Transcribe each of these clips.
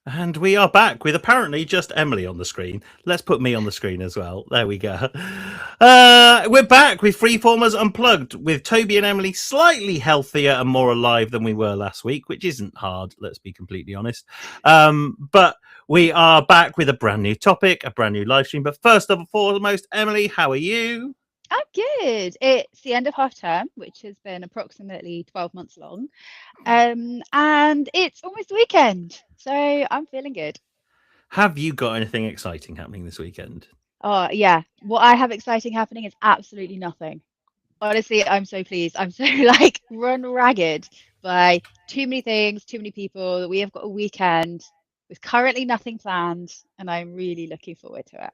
And we are back with apparently just Emily on the screen. Let's put me on the screen as well. There we go. We're back with Freeformers Unplugged with Toby and Emily slightly healthier and more alive than we were last week, which isn't hard, let's be completely honest. But we are back with a brand new topic, a brand new live stream. But first and foremost, Emily, how are you? I'm good. It's the end of half term, which has been approximately 12 months long. And it's almost the weekend. So I'm feeling good. Have you got anything exciting happening this weekend? Oh, yeah. What I have exciting happening is absolutely nothing. Honestly, I'm so pleased. I'm so like run ragged by too many things, too many people. We have got a weekend with currently nothing planned, and I'm really looking forward to it.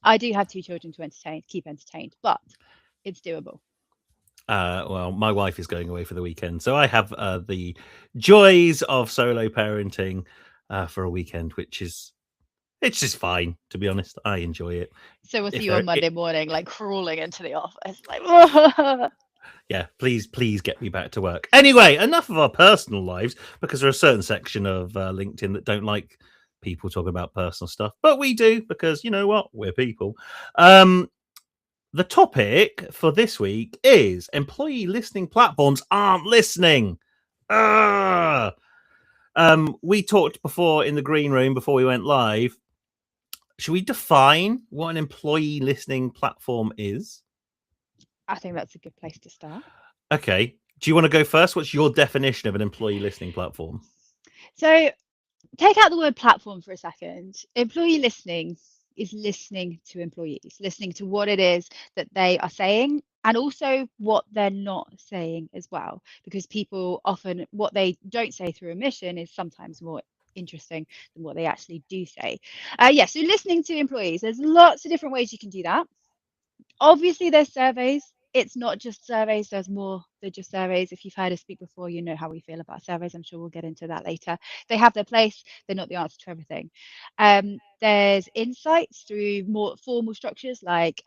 I do have two children to keep entertained, but it's doable. Well, my wife is going away for the weekend, so I have the joys of solo parenting for a weekend, which is it's just fine, to be honest. I enjoy it. So we'll see If you on there, Monday morning, like crawling into the office, like, yeah, please get me back to work. Anyway, enough of our personal lives because there are a certain section of LinkedIn that don't like people talking about personal stuff, but we do because you know what, we're people. Um, the topic for this week is employee listening platforms aren't listening. Ah! We talked before in the green room before we went live. Should we define what an employee listening platform is? I think that's a good place to start. Okay. Do you want to go first? What's your definition of an employee listening platform? So take out the word platform for a second. Employee listening is listening to employees, listening to what it is that they are saying and also what they're not saying as well. Because people often, what they don't say through omission is sometimes more interesting than what they actually do say. Yeah, so listening to employees, there's lots of different ways you can do that. Obviously, there's surveys. It's not just surveys, there's more than just surveys. If you've heard us speak before, you know how we feel about surveys. I'm sure we'll get into that later. They have their place, they're not the answer to everything. There's insights through more formal structures like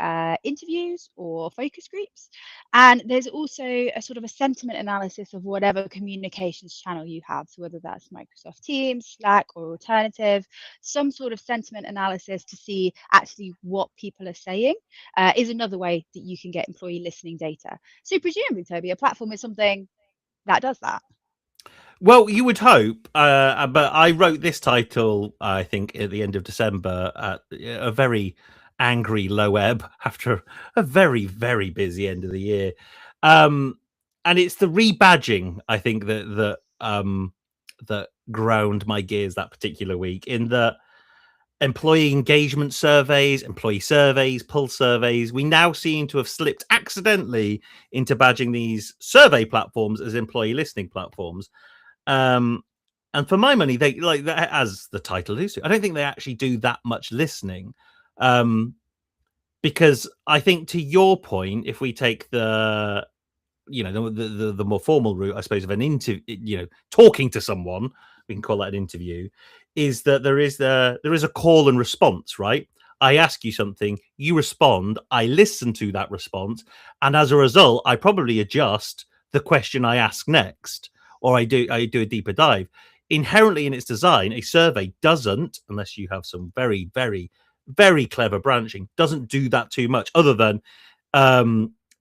interviews or focus groups. And there's also a sort of a sentiment analysis of whatever communications channel you have. So whether that's Microsoft Teams, Slack, or Alternative, some sort of sentiment analysis to see actually what people are saying is another way that you can get employee listening data. So presumably, Toby, a platform is something that does that. Well, you would hope, but I wrote this title, I think, at the end of December at a very angry low ebb after a very, very busy end of the year. Um, and it's the rebadging, I think, that ground my gears that particular week. In the employee engagement surveys, employee surveys, pulse surveys, we now seem to have slipped accidentally into badging these survey platforms as employee listening platforms. Um, and for my money, they like that, as the title is. I don't think they actually do that much listening, um, because I think to your point, if we take the the more formal route, I suppose, of an interview, talking to someone, we can call that an interview, is that there is a call and response, right? I ask you something, you respond, I listen to that response, and as a result, I probably adjust the question I ask next, or I do a deeper dive. Inherently in its design, a survey doesn't, unless you have some very, very, very clever branching, doesn't do that too much, other than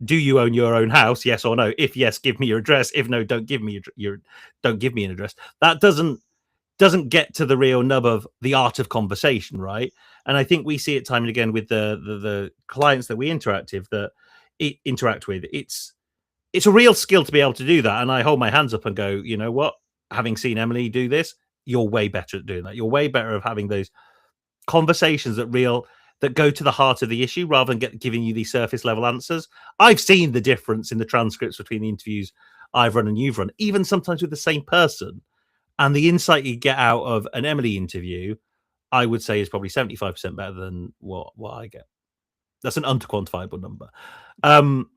do you own your own house? Yes or no? If yes, give me your address. If no, don't give me your don't give me an address. That doesn't get to the real nub of the art of conversation, right? And I think we see it time and again with the clients that we interact with. It's a real skill to be able to do that. And I hold my hands up and go, you know what? Having seen Emily do this, you're way better at doing that. You're way better of having those conversations that go to the heart of the issue rather than giving you these surface level answers. I've seen the difference in the transcripts between the interviews I've run and you've run, even sometimes with the same person. And the insight you get out of an Emily interview, I would say, is probably 75% better than what I get. That's an unquantifiable number. Um,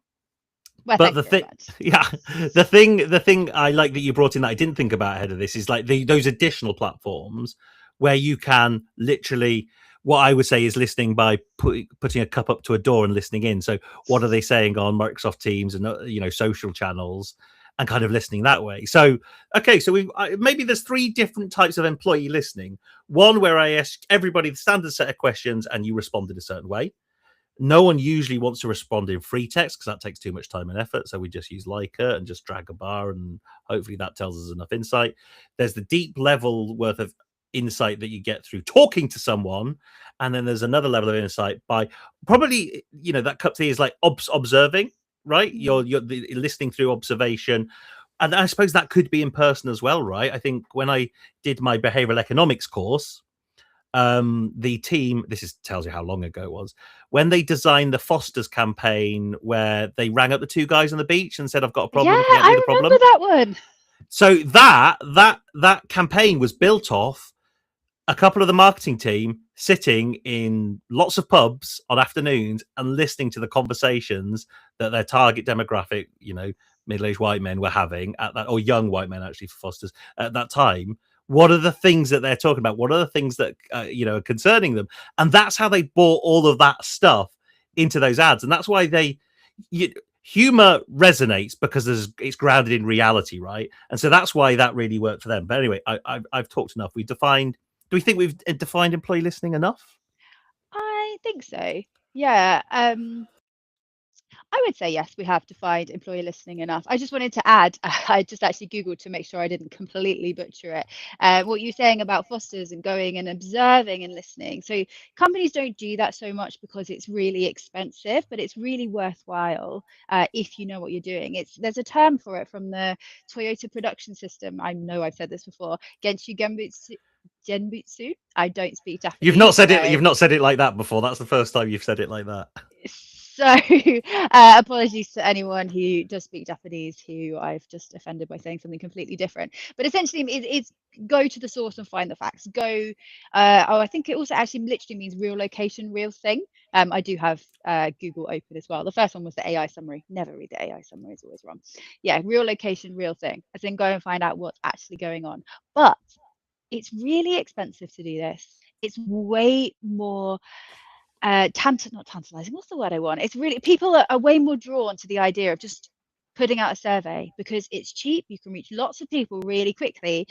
Well, but thank the you very thing, much. yeah, the thing I like that you brought in that I didn't think about ahead of this is like those additional platforms where you can literally, what I would say is listening by putting a cup up to a door and listening in. So what are they saying on Microsoft Teams and social channels, and kind of listening that way. So, okay, so maybe there's 3 different types of employee listening. One where I ask everybody the standard set of questions and you respond in a certain way. No one usually wants to respond in free text because that takes too much time and effort. So we just use Leica and just drag a bar, and hopefully that tells us enough insight. There's the deep level worth of insight that you get through talking to someone, and then there's another level of insight by probably, that cup of tea is like observing, right? You're listening through observation. And I suppose that could be in person as well, right? I think when I did my behavioral economics course, the team, tells you how long ago it was, when they designed the Foster's campaign where they rang up the 2 guys on the beach and said, I've got a problem, Yeah, can you help me I with the remember problem? that one. So that campaign was built off a couple of the marketing team sitting in lots of pubs on afternoons and listening to the conversations that their target demographic, middle-aged white men were having at that, or young white men actually for Foster's at that time. What are the things that they're talking about? What are the things that are concerning them? And that's how they brought all of that stuff into those ads. And that's why humor resonates because it's grounded in reality, right? And so that's why that really worked for them. But anyway, I've talked enough. Do we think we've defined employee listening enough? I think so. Yeah. I would say yes, we have defined employee listening enough. I just wanted to add, I just actually Googled to make sure I didn't completely butcher it. What you're saying about Fosters and going and observing and listening. So companies don't do that so much because it's really expensive, but it's really worthwhile if you know what you're doing. There's a term for it from the Toyota production system. I know I've said this before. Genshu Genbutsu. I don't speak Japanese. You've not said it. You've not said it like that before. That's the first time you've said it like that. So apologies to anyone who does speak Japanese who I've just offended by saying something completely different. But essentially, it's go to the source and find the facts. I think it also actually literally means real location, real thing. I do have Google open as well. The first one was the AI summary. Never read the AI summary, it's always wrong. Yeah, real location, real thing. As in go and find out what's actually going on. But it's really expensive to do this. It's way more not tantalizing. What's the word I want? It's really people are way more drawn to the idea of just putting out a survey because it's cheap. You can reach lots of people really quickly,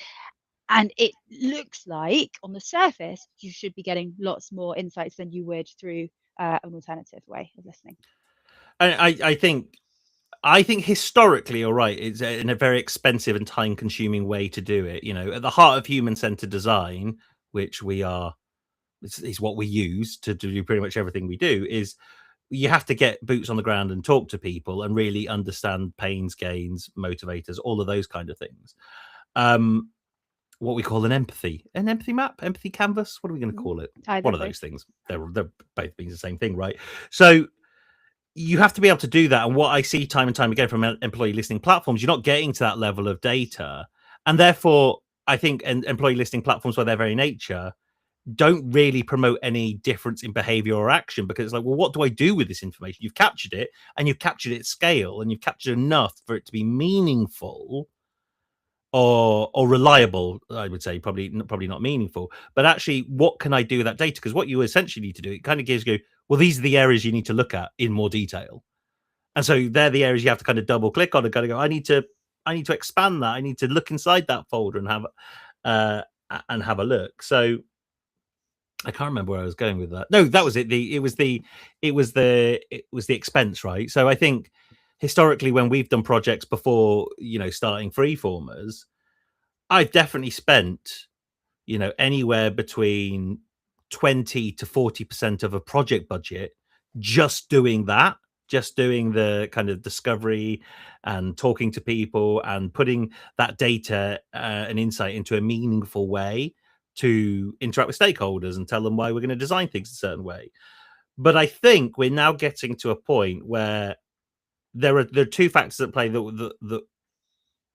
and it looks like on the surface you should be getting lots more insights than you would through an alternative way of listening. I think historically, you're right. It's in a very expensive and time-consuming way to do it. At the heart of human-centered design, which is what we use to do pretty much everything we do, is you have to get boots on the ground and talk to people and really understand pains, gains, motivators, all of those kind of things. What we call an empathy map, empathy canvas. What are we going to call it? One of those things. They're both means the same thing, right? So you have to be able to do that. And what I see time and time again from employee listening platforms, you're not getting to that level of data. And therefore, I think employee listening platforms, by their very nature, don't really promote any difference in behavior or action, because it's like, well, what do I do with this information? You've captured it, and you've captured it at scale, and you've captured enough for it to be meaningful or reliable. I would say probably not meaningful, but actually, what can I do with that data? Because what you essentially need to do, it kind of gives you, well, these are the areas you need to look at in more detail. And so they're the areas you have to kind of double click on and kind of go, I need to expand that. I need to look inside that folder and have a look. So I can't remember where I was going with that. No, that was it. It was the expense, right? So I think historically, when we've done projects before, starting Freeformers, I've definitely spent, anywhere between 20 to 40% of a project budget just doing that, just doing the kind of discovery and talking to people and putting that data and insight into a meaningful way to interact with stakeholders and tell them why we're going to design things a certain way. But I think we're now getting to a point where there are 2 factors at play that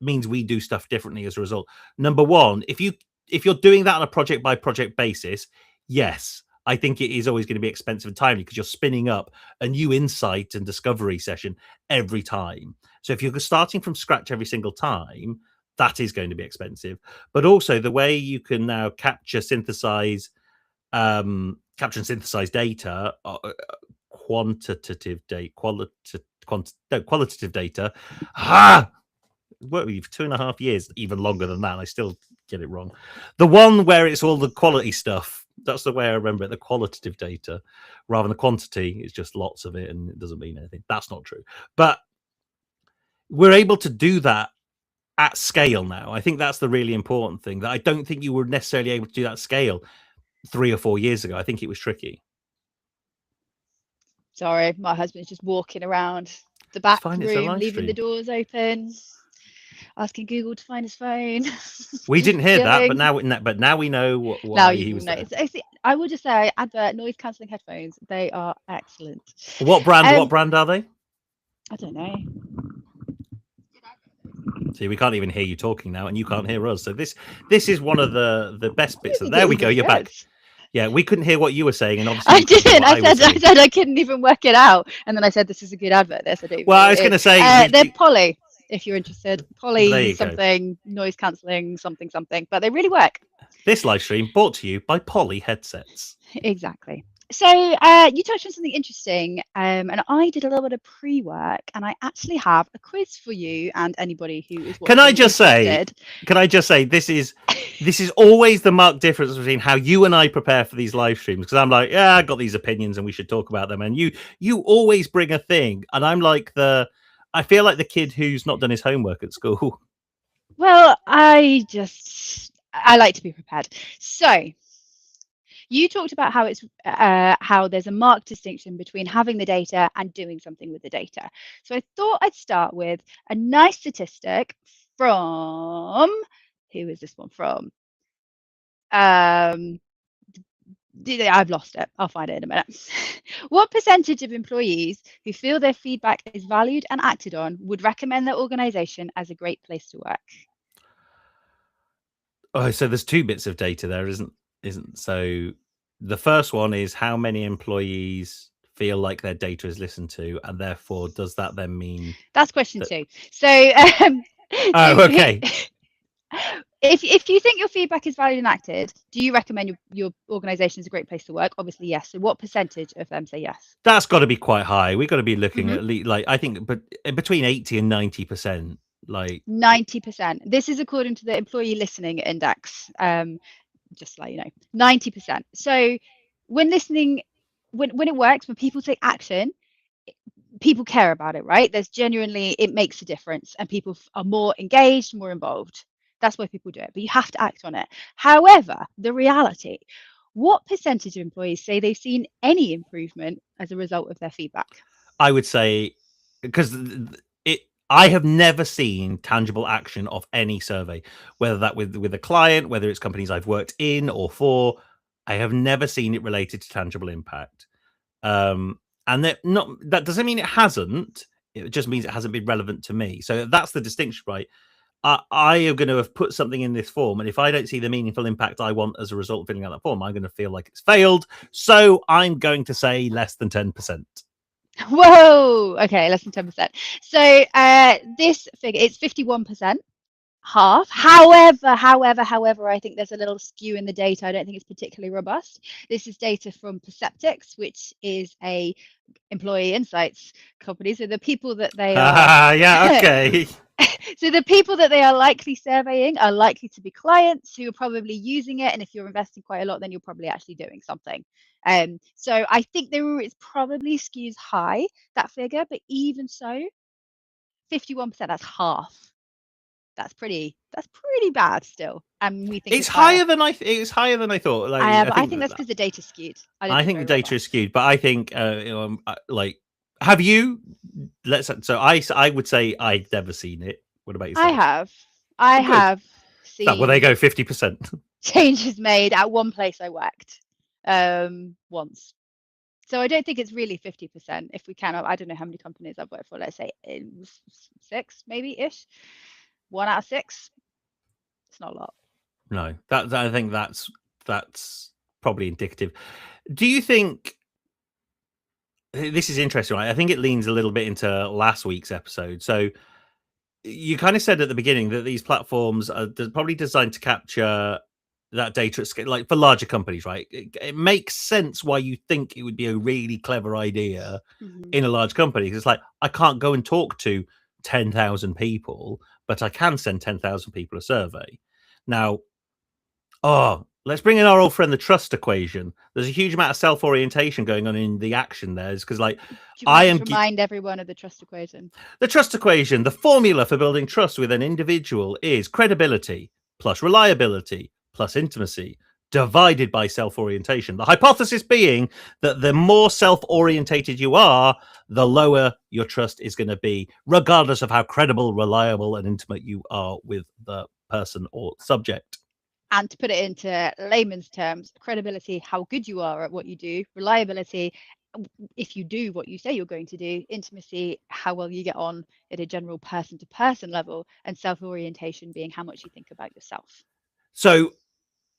means we do stuff differently as a result. Number one, if you're doing that on a project by project basis, yes, I think it is always going to be expensive and timely because you're spinning up a new insight and discovery session every time. So if you're starting from scratch every single time, that is going to be expensive. But also the way you can now capture and synthesize data, qualitative data. worked with you for 2.5 years, even longer than that. And I still get it wrong. The one where it's all the quality stuff. That's the way I remember it. The qualitative data, rather than the quantity. It's just lots of it, and it doesn't mean anything. That's not true. But we're able to do that at scale now. I think that's the really important thing. That I don't think you were necessarily able to do that scale 3 or 4 years ago. I think it was tricky. Sorry, my husband's just walking around the back Fine, it's a room, live leaving the stream. doors open, asking Google to find his phone. We Just didn't hear that, chilling. but now we know Now why you he will was know. there. I will just say, advert noise cancelling headphones. They are excellent. What brand? What brand are they? I don't know. See, we can't even hear you talking now, and you can't hear us. So this is one of the best bits. think There it we was go. very You're back. good. Yeah, we couldn't hear what you were saying, and obviously I you couldn't hear didn't. what I was saying. I said I couldn't even work it out, and then I said this is a good advert. This I don't even Well, know I what was it going to is. say They're Poly, if you're interested. there Poly you go. something noise cancelling something something, but they really work. This live stream brought to you by Poly headsets. Exactly. So you touched on something interesting, and I did a little bit of pre-work, and I actually have a quiz for you and anybody who is watching. Can I just say this is always the marked difference between how you and I prepare for these live streams, because I'm like, yeah, I got these opinions and we should talk about them, and you always bring a thing, and I'm like I feel like the kid who's not done his homework at school. Well, I like to be prepared. So you talked about how there's a marked distinction between having the data and doing something with the data. So I thought I'd start with a nice statistic from, who is this one from? I've lost it. I'll find it in a minute. What percentage of employees who feel their feedback is valued and acted on would recommend their organization as a great place to work? Oh, so there's two bits of data there, isn't? So the first one is how many employees feel like their data is listened to, and therefore does that then mean that's question that... 2? So oh, okay. If you think your feedback is valued and acted, do you recommend your organization is a great place to work? Obviously, yes. So what percentage of them say yes? That's got to be quite high. We've got to be looking at least, like, I think, but between 80 and 90%. Like 90%. This is according to the Employee Listening Index. Just like 90%. So when listening, when it works, when people take action, people care about it, right? It makes a difference, and people are more engaged, more involved. That's why people do it, but you have to act on it. However, the reality, what percentage of employees say they've seen any improvement as a result of their feedback? I would say, because I have never seen tangible action of any survey, whether that with a client, whether it's companies I've worked in or for. I have never seen it related to tangible impact. And that doesn't mean it hasn't. It just means it hasn't been relevant to me. So that's the distinction, right? I am going to have put something in this form, and if I don't see the meaningful impact I want as a result of filling out that form, I'm going to feel like it's failed. So I'm going to say less than 10%. Whoa! Okay, less than 10%. So this figure, it's 51%. Half. However, I think there's a little skew in the data. I don't think it's particularly robust. This is data from Perceptics, which is a employee insights company. So the people that they are yeah, okay. So the people that they are likely surveying are likely to be clients who are probably using it, and if you're investing quite a lot, then you're probably actually doing something. So I think it's probably skews high, that figure, but even so, 51%, that's half. That's pretty bad still, and we think It's it's higher. It's higher than I thought. Like, I think that's because the data's skewed. I think the data is skewed, but I think like, have you? So I would say I've never seen it. What about yourself? I Oh, good. have seen. Well, they go 50%. Changes made at one place I worked once. So I don't think it's really 50%. If we can, I don't know how many companies I've worked for. Let's say 6, maybe ish. 1 out of 6. It's not a lot. No, I think that's probably indicative. Do you think this is interesting? Right? I think it leans a little bit into last week's episode. So you kind of said at the beginning that these platforms are probably designed to capture that data at scale, like for larger companies, right? It makes sense why you think it would be a really clever idea in a large company. It's like, I can't go and talk to 10,000 people, but I can send 10,000 people a survey. Now, let's bring in our old friend, the trust equation. There's a huge amount of self-orientation going on in the action there, because like Do you want to just remind everyone of the trust equation? The trust equation, the formula for building trust with an individual is credibility plus reliability plus intimacy divided by self-orientation. The hypothesis being that the more self-orientated you are, the lower your trust is going to be, regardless of how credible, reliable, and intimate you are with the person or subject. And to put it into layman's terms, credibility, how good you are at what you do, reliability, if you do what you say you're going to do, intimacy, how well you get on at a general person-to-person level, and self-orientation being how much you think about yourself. So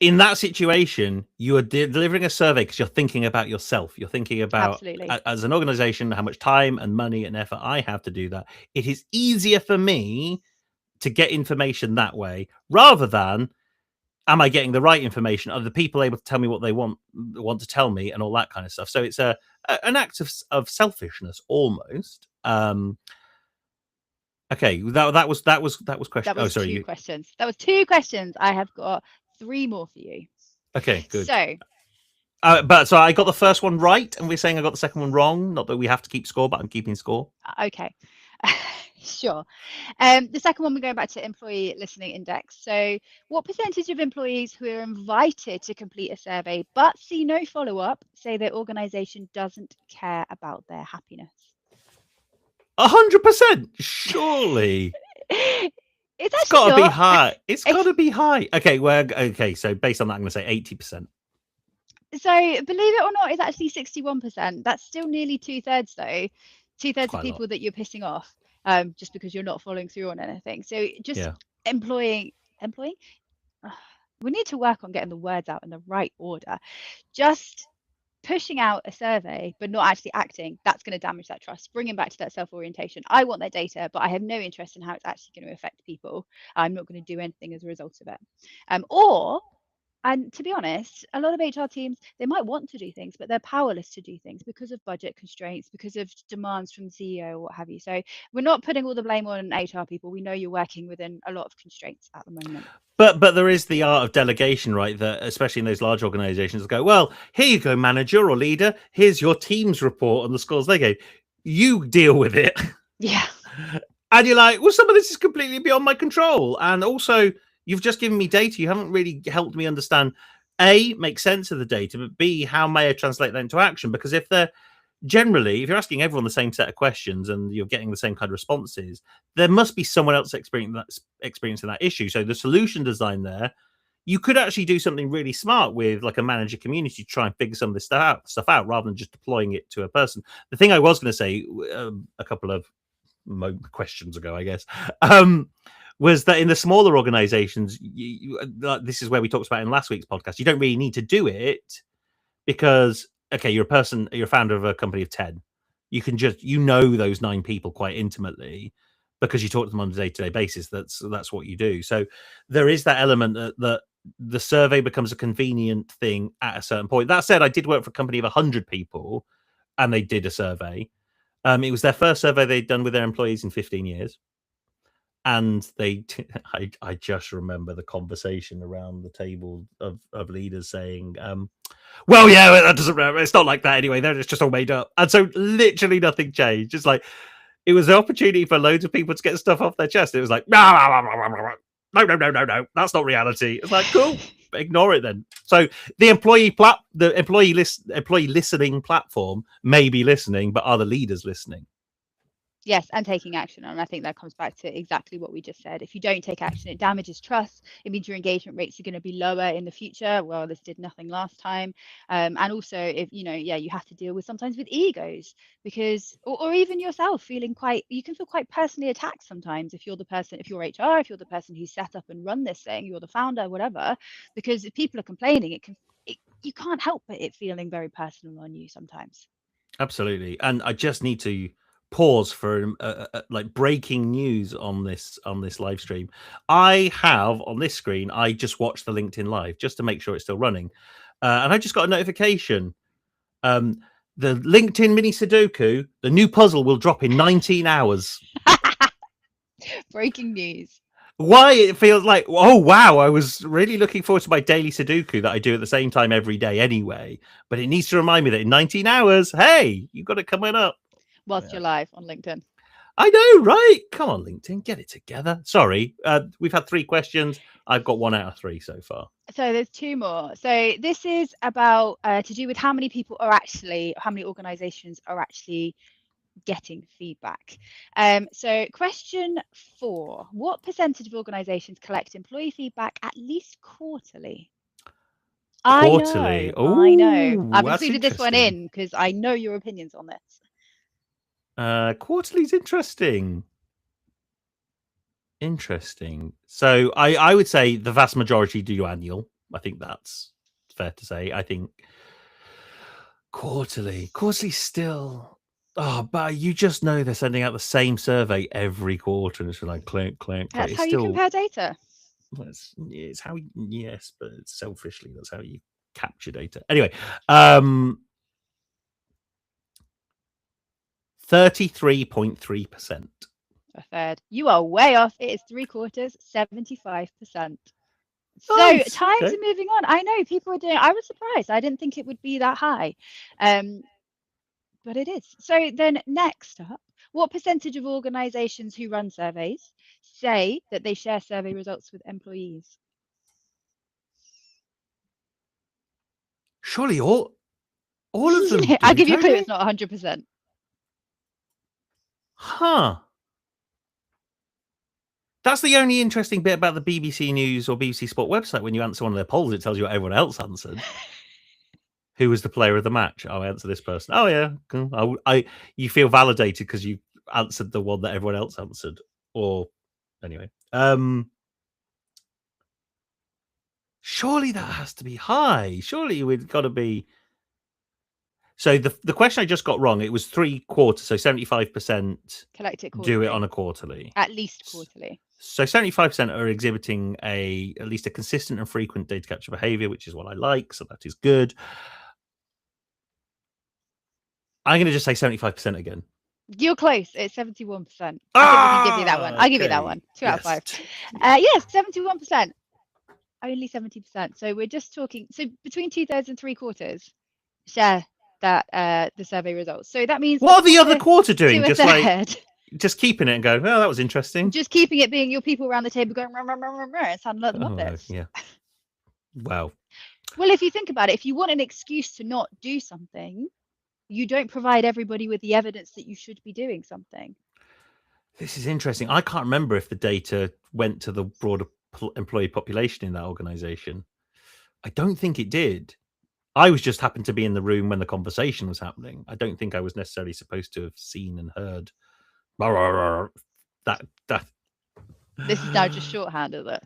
in that situation, you are delivering a survey because you're thinking about yourself. You're thinking about, absolutely, as an organization, how much time and money and effort I have to do that. It is easier for me to get information that way, rather than, am I getting the right information? Are the people able to tell me what they want to tell me, and all that kind of stuff? So it's an act of selfishness almost. Okay, that was question. That was two questions. That was 2 questions. I have got 3 more for you. Okay, good. So, but I got the first one right, and we're saying I got the second one wrong. Not that we have to keep score, but I'm keeping score. Okay, sure. The second one, we're going back to employee listening index. So, what percentage of employees who are invited to complete a survey but see no follow-up say their organisation doesn't care about their happiness? 100%, surely. It's got to be high. It's got to be high. Okay, well, okay. So based on that, I'm going to say 80%. So believe it or not, it's actually 61%. That's still nearly 2/3, though. 2/3 of people that you're pissing off, just because you're not following through on anything. So just employing. We need to work on getting the words out in the right order. Just pushing out a survey but not actually acting, that's going to damage that trust, bringing back to that self-orientation. I want their data, but I have no interest in how it's actually going to affect people. I'm not going to do anything as a result of it. And to be honest, a lot of HR teams, they might want to do things, but they're powerless to do things because of budget constraints, because of demands from the CEO or what have you. So we're not putting all the blame on HR people. We know you're working within a lot of constraints at the moment. But there is the art of delegation, right? That especially in those large organizations go, well, here you go, manager or leader. Here's your team's report on the scores they gave. You deal with it. Yeah. And you're like, well, some of this is completely beyond my control. And also, you've just given me data. You haven't really helped me understand, A, make sense of the data, but B, how may I translate that into action? Because if you're asking everyone the same set of questions and you're getting the same kind of responses, there must be someone else experiencing that issue. So the solution design there, you could actually do something really smart with like a manager community to try and figure some of this stuff out rather than just deploying it to a person. The thing I was going to say a couple of questions ago, I guess, was that in the smaller organizations, this is where we talked about in last week's podcast, you don't really need to do it because, okay, you're a founder of a company of 10. You can just, those 9 people quite intimately because you talk to them on a day-to-day basis. That's what you do. So there is that element that the survey becomes a convenient thing at a certain point. That said, I did work for a company of 100 people and they did a survey. It was their first survey they'd done with their employees in 15 years. And I just remember the conversation around the table of leaders saying, well, yeah, that doesn't, it's not like that anyway. It's just all made up. And so literally nothing changed. It's like, it was an opportunity for loads of people to get stuff off their chest. It was like, no, that's not reality. It's like, cool, ignore it then. So the employee listening platform may be listening, but are the leaders listening? Yes, and taking action. And I think that comes back to exactly what we just said. If you don't take action, it damages trust. It means your engagement rates are going to be lower in the future. Well, this did nothing last time. And also, if you have to deal with sometimes with egos because, or even yourself feeling you can feel quite personally attacked sometimes if you're HR, if you're the person who set up and run this thing, you're the founder, whatever. Because if people are complaining, you can't help but it feeling very personal on you sometimes. Absolutely, and I just need to pause for like breaking news on this live stream. I have on this screen, I just watched the LinkedIn live just to make sure it's still running, and I just got a notification. The LinkedIn mini Sudoku, the new puzzle will drop in 19 hours. Breaking news. Why it feels like, oh wow, I was really looking forward to my daily Sudoku that I do at the same time every day anyway. But it needs to remind me that in 19 hours, hey, you've got it coming up. Whilst Yeah. you're live on LinkedIn. I know, right? Come on, LinkedIn, get it together. Sorry, we've had 3 questions. I've got 1 out of 3 so far. So there's 2 more. So this is about to do with how many people are actually, how many organizations are actually getting feedback. So question 4, what percentage of organizations collect employee feedback at least quarterly? I Quarterly. know, I know. Oh, I've that's included this one interesting. in because I know your opinions on this. Quarterly's interesting. Interesting. So I would say the vast majority do annual. I think that's fair to say. I think quarterly still. Oh, but you just know they're sending out the same survey every quarter, and it's like clink, clink, clink. That's It's how you still, compare data. it's how, yes, but selfishly, that's how you capture data. Anyway, 33.3%. A third. You are way off. It is 3/4, 75%. So Nice. times Okay. are moving on. I know people are doing. I was surprised. I didn't think it would be that high, but it is. So then next up, what percentage of organisations who run surveys say that they share survey results with employees? Surely all of them I'll do, give you a don't clue. they? It's not 100%. Huh. That's the only interesting bit about the BBC News or BBC Sport website. When you answer one of their polls, it tells you what everyone else answered. Who was the player of the match? Oh, I answered this person. Oh yeah, cool. You feel validated because you answered the one that everyone else answered. Or anyway, surely that has to be high. Surely we've got to be. So the question I just got wrong. It was 3/4, so 75% Collect it do it on quarterly. a quarterly. At least quarterly. So 75% are exhibiting at least a consistent and frequent data capture behavior, which is what I like. So that is good. I'm going to just say 75% again. You're close. It's 71%. I think we can give you that one. I'll give you that Okay. one. 2 out of Yes. 5. Yes, 71%. Only 70%. So we're just talking. So between 2/3 and 3/4 share that the survey results. So that means What are the other quarter doing? to a Just like third. just keeping it and going, oh, that was interesting. Just keeping it being your people around the table going, rah, rah, rah, rah, rah. It sounded like the Oh, Muppets. yeah. Wow. Well, if you think about it, if you want an excuse to not do something, you don't provide everybody with the evidence that you should be doing something. This is interesting. I can't remember if the data went to the broader employee population in that organization. I don't think it did. I was just happened to be in the room when the conversation was happening. I don't think I was necessarily supposed to have seen and heard that. This is now just shorthand, is it?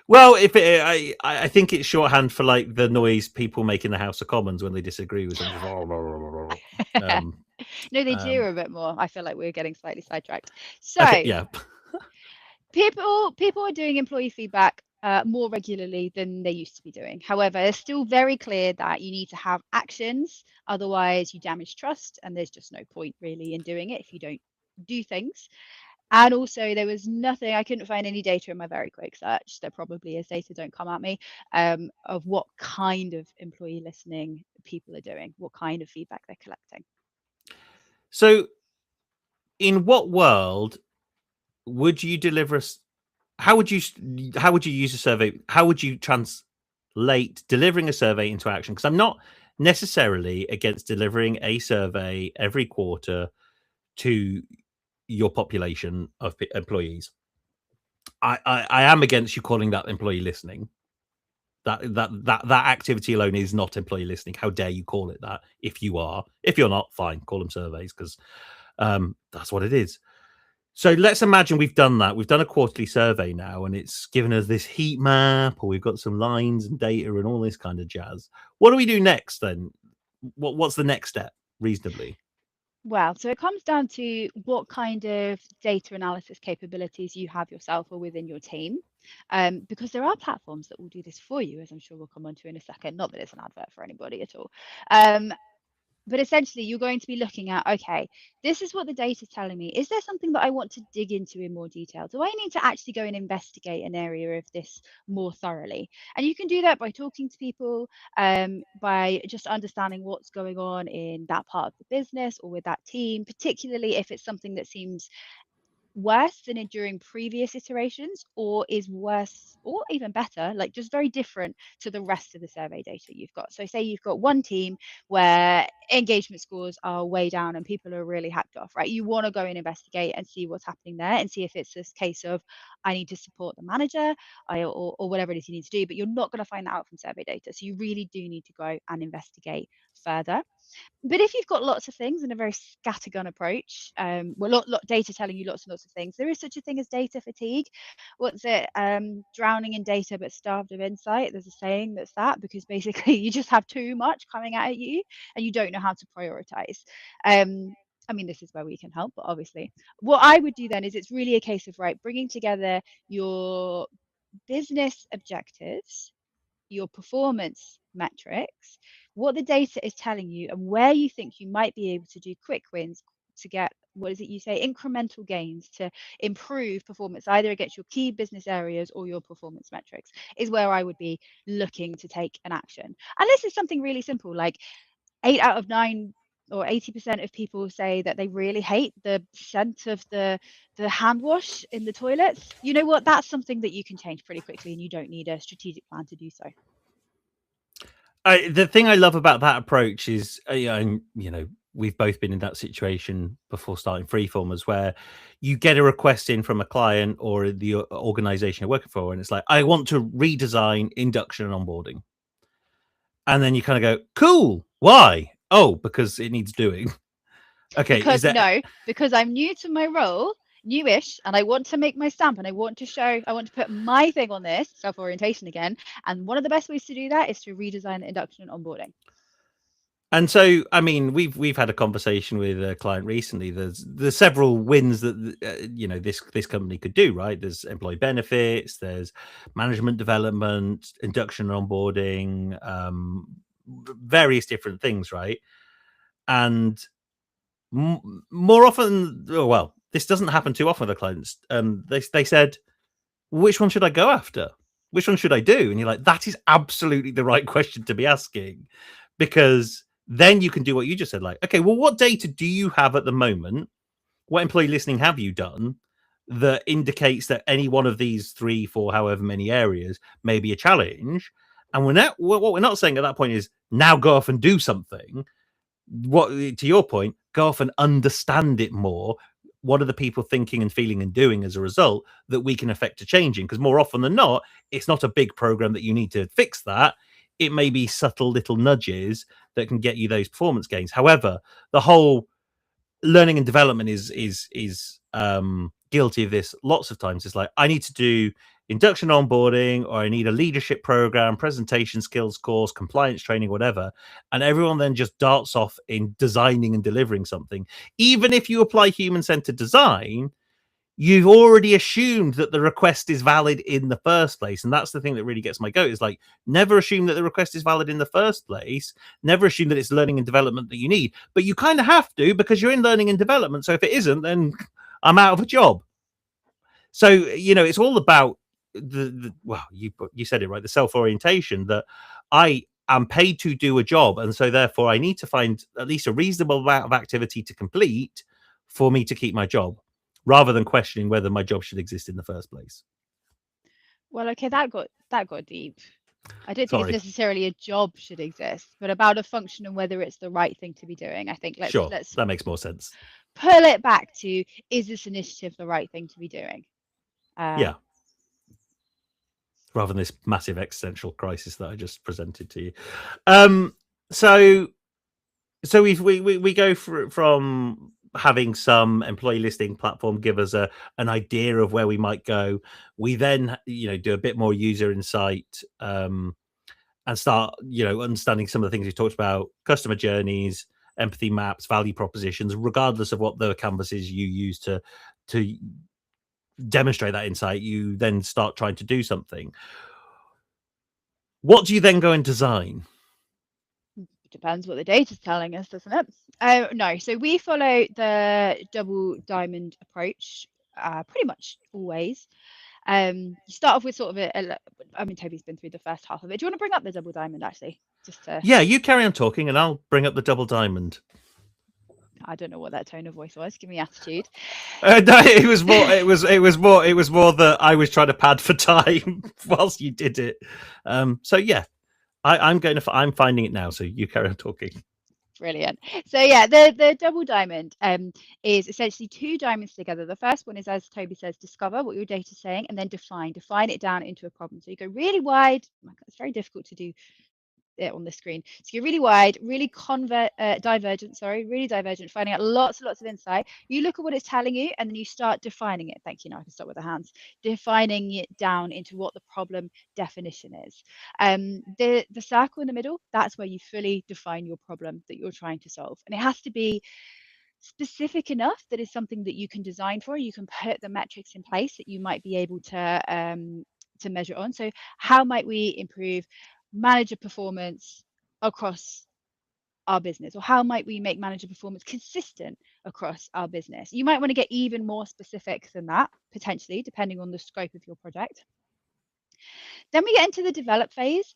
Well, if I think it's shorthand for like the noise people make in the House of Commons when they disagree with something. No, they do Um, a bit more. I feel like we're getting slightly sidetracked. So yeah. people are doing employee feedback more regularly than they used to be doing. However, it's still very clear that you need to have actions, otherwise you damage trust, and there's just no point really in doing it if you don't do things. And also, there was nothing, I couldn't find any data in my very quick search. There probably is data, don't come at me, of what kind of employee listening people are doing, what kind of feedback they're collecting. So, in what world would you deliver a? How would you use a survey? How would you translate delivering a survey into action? Because I'm not necessarily against delivering a survey every quarter to your population of employees. I am against you calling that employee listening. That activity alone is not employee listening. How dare you call it that? If you are, if you're not, fine, call them surveys because that's what it is. So let's imagine we've done that. We've done a quarterly survey now, and it's given us this heat map, or we've got some lines and data and all this kind of jazz. What do we do next then? What's the next step, reasonably? Well, so it comes down to what kind of data analysis capabilities you have yourself or within your team. Because there are platforms that will do this for you, as I'm sure we'll come on to in a second. Not that it's an advert for anybody at all. But essentially, you're going to be looking at, okay, this is what the data is telling me. Is there something that I want to dig into in more detail? Do I need to actually go and investigate an area of this more thoroughly? And you can do that by talking to people, by just understanding what's going on in that part of the business or with that team, particularly if it's something that seems worse than it during previous iterations, or is worse or even better, like just very different to the rest of the survey data you've got. So say you've got one team where engagement scores are way down and people are really hacked off, right? You want to go and investigate and see what's happening there and see if it's this case of I need to support the manager, or whatever it is you need to do, but you're not going to find that out from survey data. So you really do need to go and investigate further. But if you've got lots of things and a very scattergun approach, lot data telling you lots and lots of things, there is such a thing as data fatigue. What's it? Drowning in data but starved of insight. There's a saying that's that, because basically you just have too much coming at you and you don't know how to prioritize. I mean, this is where we can help, but obviously, what I would do then is it's really a case of, right, bringing together your business objectives, your performance metrics, what the data is telling you, and where you think you might be able to do quick wins to get, what is it you say, incremental gains to improve performance either against your key business areas or your performance metrics, is where I would be looking to take an action. And this is something really simple, like 8 out of 9 or 80% of people say that they really hate the scent of the hand wash in the toilets. You know what? That's something that you can change pretty quickly, and you don't need a strategic plan to do so. The thing I love about that approach is, and we've both been in that situation before starting Freeformers, where you get a request in from a client or the organization you're working for, and it's like, I want to redesign induction and onboarding. And then you kind of go, cool, why? Oh, because it needs doing. Okay, because I'm new to my role, newish, and I want to make my stamp, and I want to put my thing on this, self-orientation again. And one of the best ways to do that is to redesign the induction and onboarding. And so, I mean, we've had a conversation with a client recently. There's several wins that this company could do. Right? There's employee benefits, there's management development, induction and onboarding, various different things. Right? And more often, well, this doesn't happen too often with the clients. They said, which one should I go after? Which one should I do? And you're like, that is absolutely the right question to be asking, because then you can do what you just said. Like, okay, well, what data do you have at the moment? What employee listening have you done that indicates that any one of these 3, 4, however many areas may be a challenge? And what we're not saying at that point is now go off and do something. What, to your point, go off and understand it more. What are the people thinking and feeling and doing as a result that we can affect a change in? Because more often than not, it's not a big program that you need to fix that. It may be subtle little nudges that can get you those performance gains. However, the whole learning and development is guilty of this lots of times. It's like, I need to do induction onboarding, or I need a leadership program, presentation skills course, compliance training, whatever. And everyone then just darts off in designing and delivering something. Even if you apply human-centered design, you've already assumed that the request is valid in the first place. And that's the thing that really gets my goat, is like, never assume that the request is valid in the first place. Never assume that it's learning and development that you need, but you kind of have to, because you're in learning and development. So if it isn't, then I'm out of a job. So, it's all about well, you said it right, the self-orientation, that I am paid to do a job. And so therefore I need to find at least a reasonable amount of activity to complete for me to keep my job, rather than questioning whether my job should exist in the first place. Well, okay, that got deep. I don't think Sorry. it's necessarily a job should exist, but about a function and whether it's the right thing to be doing. I think let's That makes more sense. pull it back to, is this initiative the right thing to be doing? Yeah. Rather than this massive existential crisis that I just presented to you. So we go from having some employee listing platform give us an idea of where we might go. We then do a bit more user insight, and start understanding some of the things we talked about: customer journeys, empathy maps, value propositions. Regardless of what the canvases you use to demonstrate that insight, you then start trying to do something. What do you then go and design? Depends what the data's telling us, doesn't it? No, so we follow the double diamond approach pretty much always. You start off with sort of I mean, Toby's been through the first half of it. Do you want to bring up the double diamond actually? Just to, Yeah, you carry on talking, and I'll bring up the double diamond. I don't know what that tone of voice was. Give me attitude. No, it was more. It was more that I was trying to pad for time whilst you did it. So yeah, I'm finding it now. So you carry on talking. Brilliant. So yeah, the double diamond is essentially two diamonds together. The first one is, as Toby says, discover what your data is saying, and then define it down into a problem. So you go really wide. Oh my God, it's very difficult to do it on the screen. So you're really wide, really divergent, really divergent, finding out lots and lots of insight. You look at what it's telling you, and then you start defining it. Thank you. Now I can start with the hands. Defining it down into what the problem definition is. The circle in the middle, that's where you fully define your problem that you're trying to solve. And it has to be specific enough that is something that you can design for. You can put the metrics in place that you might be able to measure on. So how might we improve manager performance across our business, or how might we make manager performance consistent across our business? You might want to get even more specific than that, potentially, depending on the scope of your project. Then we get into the develop phase.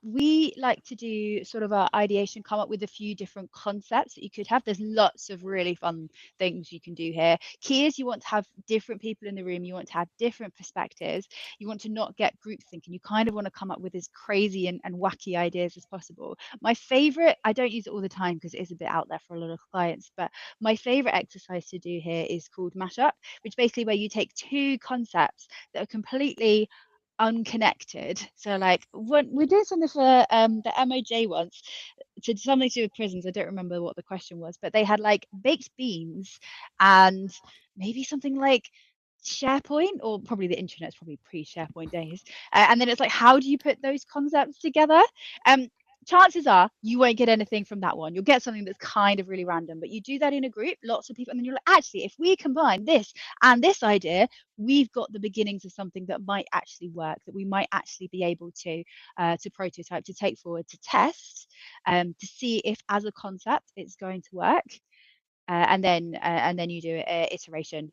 We like to do sort of our ideation, come up with a few different concepts that you could have. There's lots of really fun things you can do here. Key is you want to have different people in the room. You want to have different perspectives. You want to not get group thinking. You kind of want to come up with as crazy and wacky ideas as possible. My favorite, I don't use it all the time because it is a bit out there for a lot of clients, but my favorite exercise to do here is called mashup, which basically where you take two concepts that are completely unconnected. So like we did something for the MOJ once to something to do with prisons. I don't remember what the question was, but they had like baked beans and maybe something like SharePoint, or probably the internet's probably pre-SharePoint days. And then it's like, how do you put those concepts together? Chances are you won't get anything from that one. You'll get something that's kind of really random, but you do that in a group, lots of people, and then you're like, actually, if we combine this and this idea, we've got the beginnings of something that might actually work, that we might actually be able to prototype, to take forward, to test, to see if as a concept it's going to work. And then you do an iteration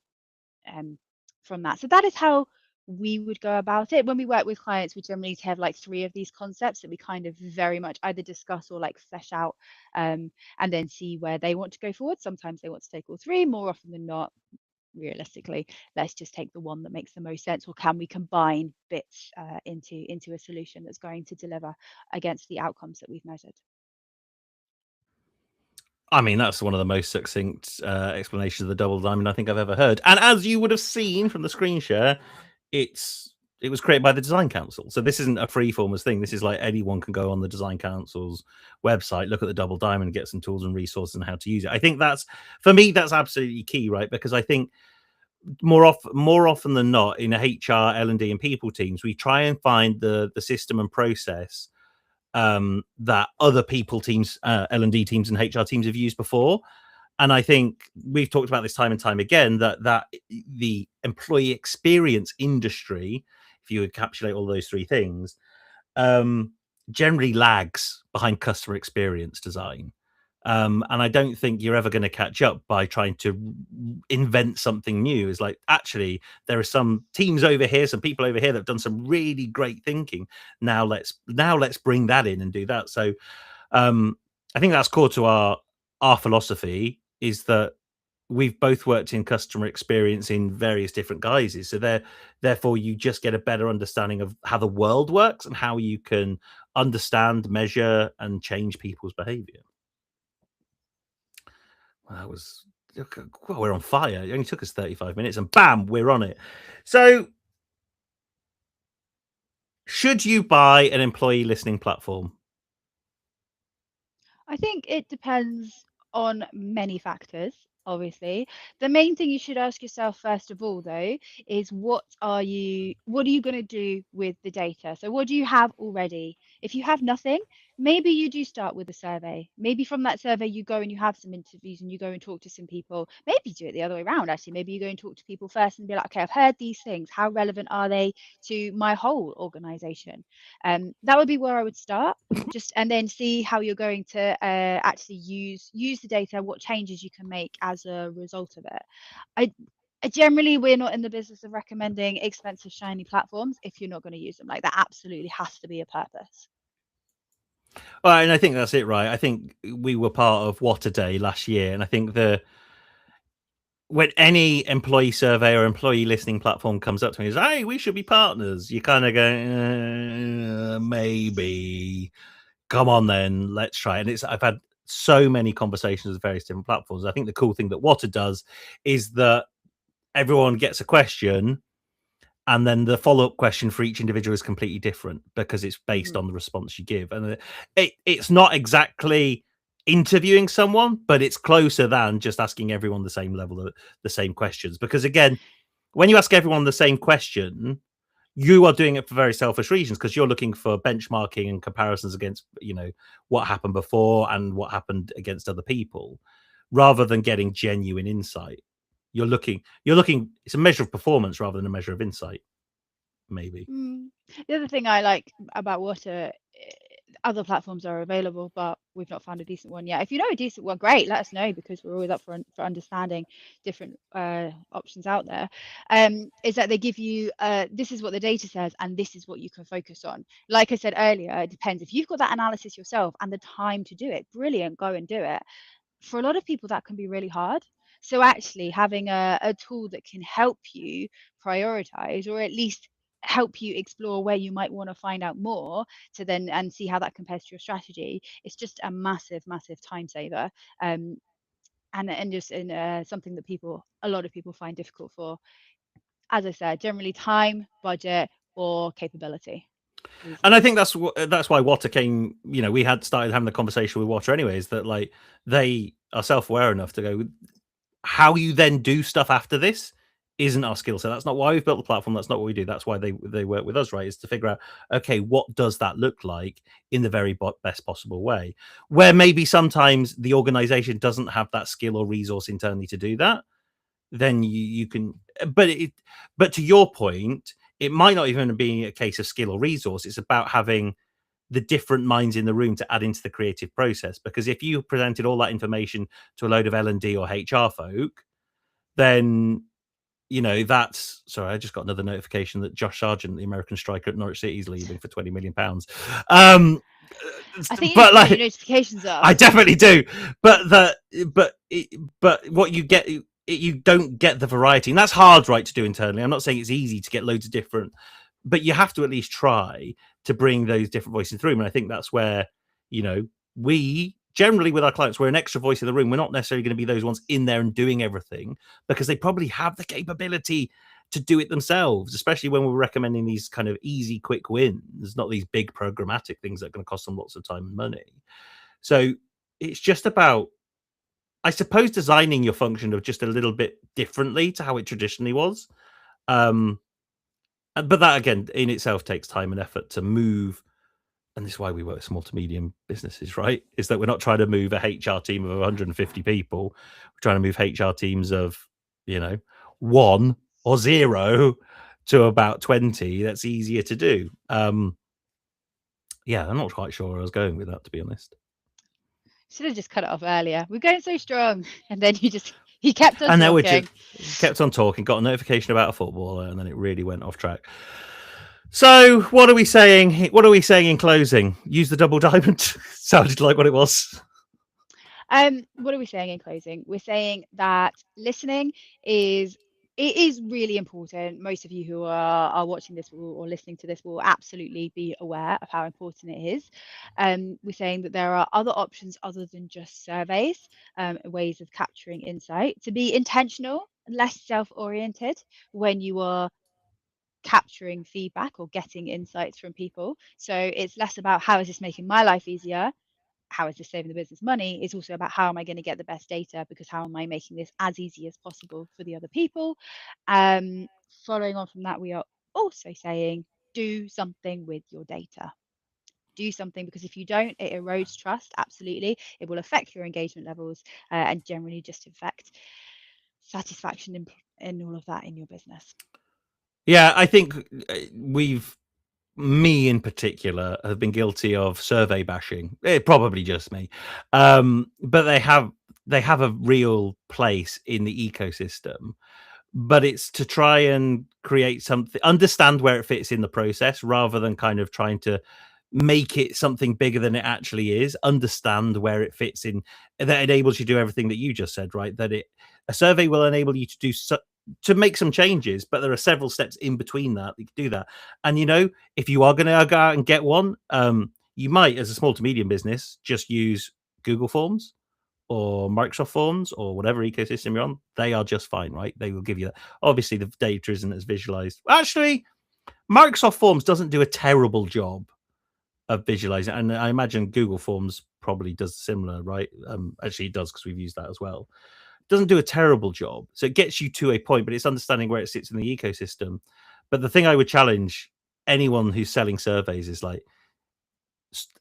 from that. So that is how we would go about it. When we work with clients, we generally have like 3 of these concepts that we kind of very much either discuss or like flesh out, and then see where they want to go forward. Sometimes they want to take all 3. More often than not, realistically, let's just take the one that makes the most sense, or can we combine bits into a solution that's going to deliver against the outcomes that we've measured. I mean, that's one of the most succinct explanations of the double diamond I think I've ever heard. And as you would have seen from the screen share, it was created by the Design Council. So this isn't a Freeformers thing. This is like anyone can go on the Design Council's website, look at the double diamond, get some tools and resources and how to use it. I think that's, for me, that's absolutely key, right? Because I think more often than not in HR, L&D, and people teams, we try and find the system and process that other people teams, L&D teams and HR teams have used before. And I think we've talked about this time and time again, that the employee experience industry, if you encapsulate all those 3 things, generally lags behind customer experience design. And I don't think you're ever going to catch up by trying to invent something new. It's like, actually, there are some teams over here, some people over here that have done some really great thinking. Now let's bring that in and do that. So I think that's core to our philosophy, is that we've both worked in customer experience in various different guises. So therefore you just get a better understanding of how the world works and how you can understand, measure, and change people's behavior. Well, that was, well, we're on fire. It only took us 35 minutes and bam, we're on it. So should you buy an employee listening platform? I think it depends on many factors. obviously. The main thing you should ask yourself first of all, though, is what are you going to do with the data? So what do you have already? If you have nothing, maybe you do start with a survey. Maybe from that survey you go and you have some interviews and you go and talk to some people. Maybe do it the other way around, actually. Maybe you go and talk to people first and be like, okay, I've heard these things. How relevant are they to my whole organization? That would be where I would start, just and then see how you're going to actually use the data, what changes you can make as a result of it. I Generally, we're not in the business of recommending expensive shiny platforms if you're not going to use them. Like, that absolutely has to be a purpose. Well, and I think that's it, right? I think we were part of What a Day last year, and I think when any employee survey or employee listening platform comes up to me and says, "Hey, we should be partners," you kind of go, maybe. Come on, then let's try. And I've had so many conversations with various different platforms. I think the cool thing that Water does is that everyone gets a question, and then the follow-up question for each individual is completely different because it's based Mhm. on the response you give. And it's not exactly interviewing someone, but it's closer than just asking everyone the same level of the same questions. Because again, when you ask everyone the same question, you are doing it for very selfish reasons because you're looking for benchmarking and comparisons against what happened before and what happened against other people, rather than getting genuine insight. You're looking it's a measure of performance rather than a measure of insight, maybe. Mm. The other thing I like about Water, other platforms are available, but we've not found a decent one yet. If you know a decent one, great, let us know because we're always up for understanding different options out there. Is that they give you this is what the data says and this is what you can focus on. Like I said earlier, it depends. If you've got that analysis yourself and the time to do it, brilliant, go and do it. For a lot of people, that can be really hard. So actually having a tool that can help you prioritize, or at least help you explore where you might want to find out more to then and see how that compares to your strategy, it's just a massive, massive time saver. And just in something that a lot of people find difficult for, as I said, generally time, budget, or capability And I reasons. think that's why Water came. We had started having the conversation with Water anyways. That like they are self-aware enough to go, how you then do stuff after this isn't our skill set. That's not why we've built the platform. That's not what we do. That's why they work with us, right? Is to figure out, okay, what does that look like in the very best possible way? Where maybe sometimes the organization doesn't have that skill or resource internally to do that, then you can. But to your point, it might not even be a case of skill or resource. It's about having the different minds in the room to add into the creative process. Because if you presented all that information to a load of L&D or HR folk, then that's sorry. I just got another notification that Josh Sargent, the American striker at Norwich City, is leaving for £20 million. Um, I think you need but to turn your like, notifications I off. definitely do. But but what you get, you don't get the variety, and that's hard, right, to do internally. I'm not saying it's easy to get loads of different, but you have to at least try to bring those different voices through. And I think that's where we generally with our clients, we're an extra voice in the room. We're not necessarily going to be those ones in there and doing everything because they probably have the capability to do it themselves, especially when we're recommending these kind of easy, quick wins, not these big programmatic things that are going to cost them lots of time and money. So it's just about, I suppose, designing your function of just a little bit differently to how it traditionally was. But that again in itself takes time and effort to move. And this is why we work with small to medium businesses, right? Is that we're not trying to move a HR team of 150 people. We're trying to move HR teams of, 1 or 0 to about 20. That's easier to do. Yeah, I'm not quite sure where I was going with that, to be honest. Should have just cut it off earlier. We're going so strong, and then you kept on And then we just talking. kept on talking, got a notification about a footballer, and then it really went off track. So what are we saying? What are we saying in closing? Use the double diamond. Sounded like what it was. What are we saying in closing? We're saying that listening is it is really important. Most of you who are watching this or listening to this will absolutely be aware of how important it is. We're saying that there are other options other than just surveys, ways of capturing insight. To be intentional, less self-oriented when you are capturing feedback or getting insights from people. So it's less about how is this making my life easier how is this saving the business money? It's also about how am I going to get the best data, because how am I making this as easy as possible for the other people? Following on from that, we are also saying do something with your data. Do something, because if you don't, it erodes trust. Absolutely. It will affect your engagement levels and generally just affect satisfaction in all of that in your business. Yeah, I think me in particular have been guilty of survey bashing. Probably just me, but they have a real place in the ecosystem. But it's to try and create something, understand where it fits in the process, rather than kind of trying to make it something bigger than it actually is. Understand where it fits in. That enables you to do everything that you just said, right? That a survey will enable you to do to make some changes, but there are several steps in between that you can do that. And if you are going to go out and get one, you might, as a small to medium business, just use Google Forms or Microsoft Forms or whatever ecosystem you're on. They are just fine, right? They will give you that. Obviously, the data isn't as visualized. Actually, Microsoft Forms doesn't do a terrible job of visualizing, and I imagine Google Forms probably does similar, right? Actually, it does, because we've used that as well. It doesn't do a terrible job, so it gets you to a point, but it's understanding where it sits in the ecosystem. But the thing I would challenge anyone who's selling surveys is like,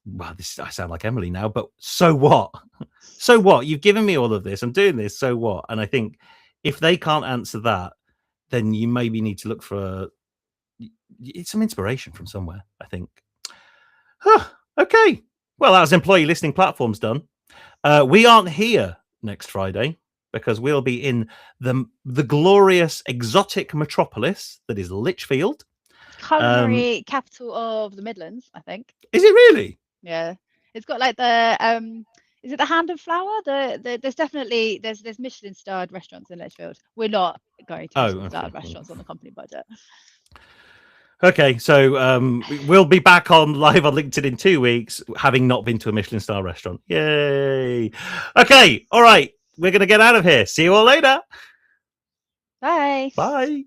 well, I sound like Emily now, but so what? So what? You've given me all of this. I'm doing this. So what? And I think if they can't answer that, then you maybe need to look for some inspiration from somewhere, I think. Okay. Well, that was employee listening platforms done. We aren't here next Friday because we'll be in the glorious exotic metropolis that is Lichfield. Culinary capital of the Midlands, I think. Is it really? Yeah. It's got like the is it the Hand of Flour? There's definitely there's Michelin starred restaurants in Lichfield. We're not going to Michelin starred restaurants on the company budget. Okay, so we'll be back on live on LinkedIn in 2 weeks, having not been to a Michelin star restaurant. Yay! Okay, all right, we're going to get out of here. See you all later. Bye. Bye.